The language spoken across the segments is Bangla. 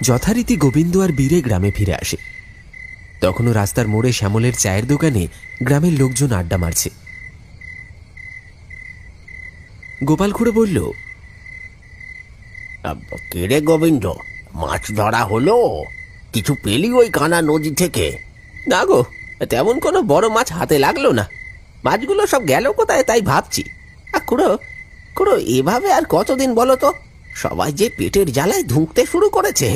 যথারীতি গোবিন্দ আর বীরে গ্রামে ফিরে আসে। তখনও রাস্তার মোড়ে শ্যামলের চায়ের দোকানে গ্রামের লোকজন আড্ডা মারছে। গোপাল খুড়ো বলল, কেরে গোবিন্দ, মাছ ধরা হলো? কিছু পেলি ওই কানা নদী থেকে? না গো, তেমন কোনো বড় মাছ হাতে লাগলো না। মাছগুলো সব গেল কোথায় তাই ভাবছি। খুড়ো খুড়ো, এভাবে আর কতদিন বলো তো? সবাই যে পেটের জ্বালায় ধুঁকতে শুরু করেছে।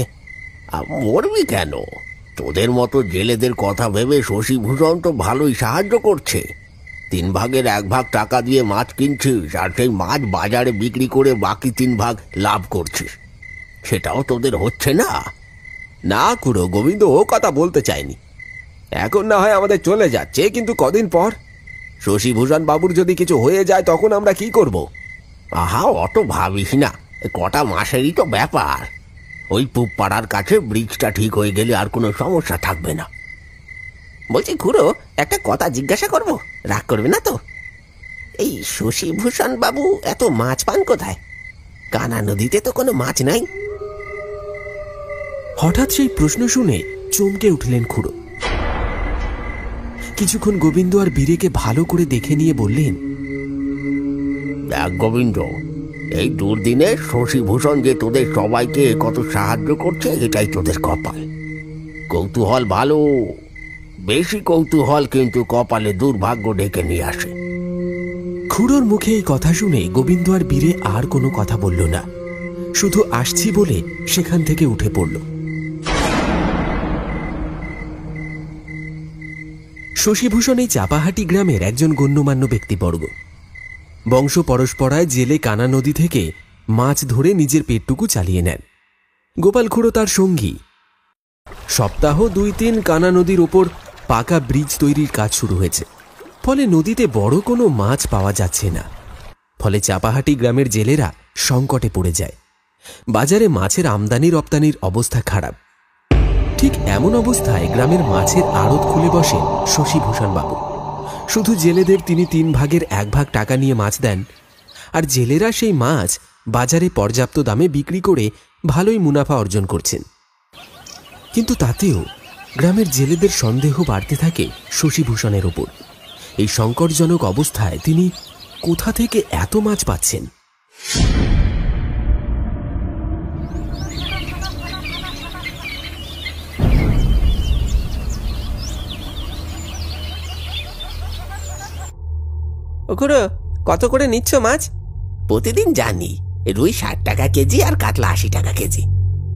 মরবি কেন? তোদের মতো জেলেদের কথা ভেবে শশীভূষণ তো ভালোই সাহায্য করছে। 3 ভাগের 1 ভাগ টাকা দিয়ে মাছ কিনছিস, আর সেই মাছ বাজারে বিক্রি করে বাকি 3 ভাগ লাভ করছিস। সেটাও তোদের হচ্ছে না? না খুড়ো, গোবিন্দ ও কথা বলতে চায়নি। এখন না হয় আমাদের চলে যাচ্ছে, কিন্তু কদিন পর শশীভূষণ বাবুর যদি কিছু হয়ে যায় তখন আমরা কি করব? আহা, অত ভাবিস না, কটা মাসেরই তো ব্যাপার। ওই পুবপাড়ার কাছে ব্রিজটা ঠিক হয়ে গেলে আর কোনো সমস্যা থাকবে না। বলছি খুড়ো, একটা কথা জিজ্ঞাসা করব, রাগ করবে না তো? এই শশীভূষণ বাবু এত মাছ পান কোথায়? কানা নদীতে তো কোনো মাছ নাই। হঠাৎ সেই প্রশ্ন শুনে চমকে উঠলেন খুড়ো। কিছুক্ষণ গোবিন্দ আর বীরেকে ভালো করে দেখে নিয়ে বললেন, দেখ গোবিন্দ, এই দুর্দিনে শশীভূষণ যে তোদের সবাইকে কত সাহায্য করছে, এটাই তোদের কপাল। কৌতূহল ভালো, বেশি কৌতূহল কিন্তু কপালে দুর্ভাগ্য ডেকে নিয়ে আসে। খুড়োর মুখে এই কথা শুনে গোবিন্দ আর বীরে আর কোনো কথা বলল না, শুধু আসছি বলে সেখান থেকে উঠে পড়ল। শশীভূষণ এই চাপাহাটি গ্রামের একজন গণ্যমান্য ব্যক্তিবর্গ। বংশ পরস্পরায় জেলে কানা নদী থেকে মাছ ধরে নিজের পেটটুকু চালিয়ে নেন। গোপাল খুড়ো তার সঙ্গী। সপ্তাহ 2-3 কানা নদীর ওপর পাকা ব্রিজ তৈরির কাজ শুরু হয়েছে, ফলে নদীতে বড় কোনো মাছ পাওয়া যাচ্ছে না। ফলে চাপাহাটি গ্রামের জেলেরা সংকটে পড়ে যায়। বাজারে মাছের আমদানি রপ্তানির অবস্থা খারাপ। ঠিক এমন অবস্থায় গ্রামের মাছের আড়ত খুলে বসেন শশীভূষণ বাবু। শুধু জেলেদের তিনি 3 ভাগের 1 ভাগ টাকা নিয়ে মাছ দেন, আর জেলেরা সেই মাছ বাজারে পর্যাপ্ত দামে বিক্রি করে ভালোই মুনাফা অর্জন করছেন। কিন্তু তাতেও গ্রামের জেলেদের সন্দেহ বাড়তে থাকে শশীভূষণের ওপর। এই সংকটজনক অবস্থায় তিনি কোথা থেকে এত মাছ পাচ্ছেন? ও খুড়ো, কত করে নিচ্ছ মাছ? প্রতিদিন জানি, রুই 60 টাকা কেজি আর কাতলা 80 টাকা কেজি।